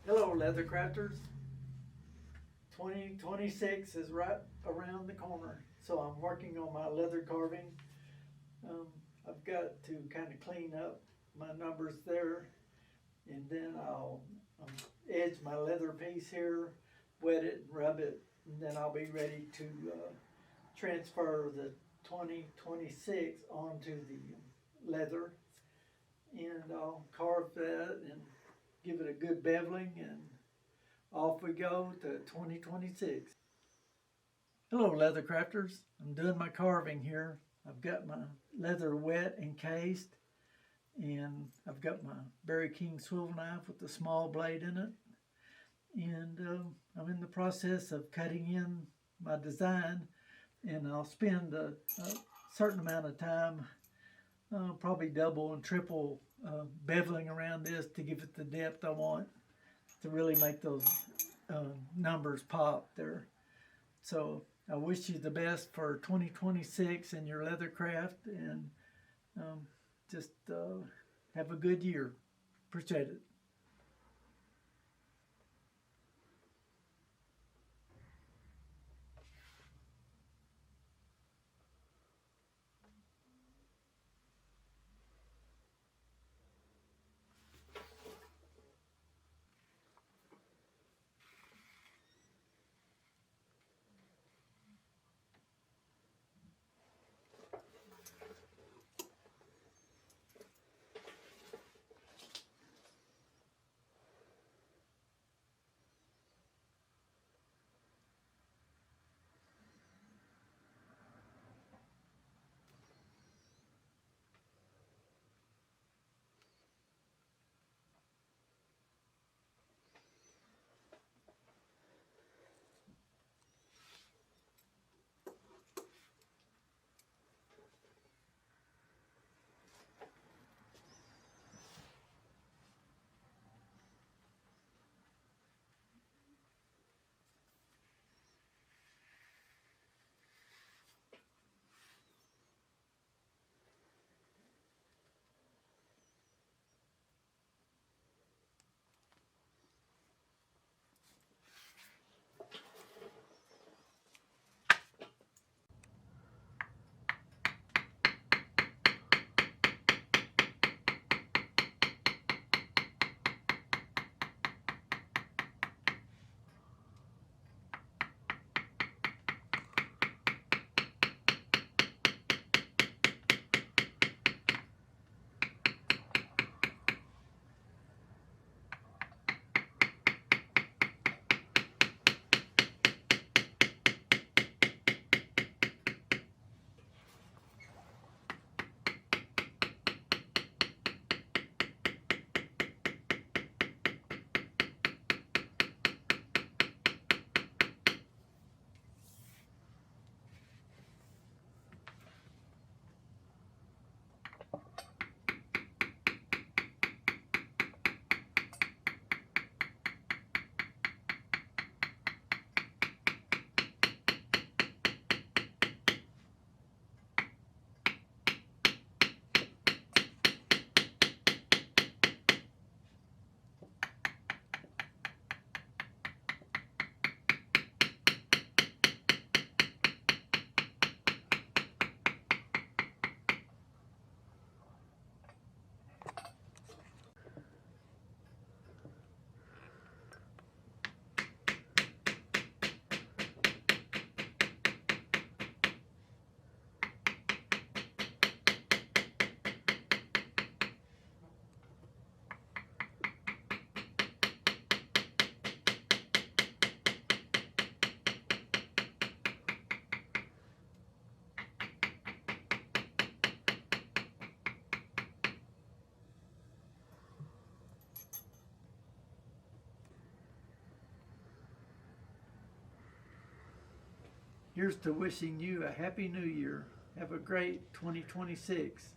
Hello, leather crafters. 2026 is right around the corner, so I'm working on my leather carving. I've got to kind of clean up my numbers there, and then I'll edge my leather piece here, wet it and rub it, and then I'll be ready to transfer the 2026 onto the leather, and I'll carve that and give it a good beveling, and off we go to 2026. Hello, leather crafters. I'm doing my carving here. I've got my leather wet and cased, and I've got my Berry King swivel knife with the small blade in it, and I'm in the process of cutting in my design, and I'll spend a certain amount of time, probably double and triple beveling around this to give it the depth I want to really make those numbers pop there. So I wish you the best for 2026 in your leather craft, and just have a good year. Appreciate it. Here's to wishing you a happy new year. Have a great 2026.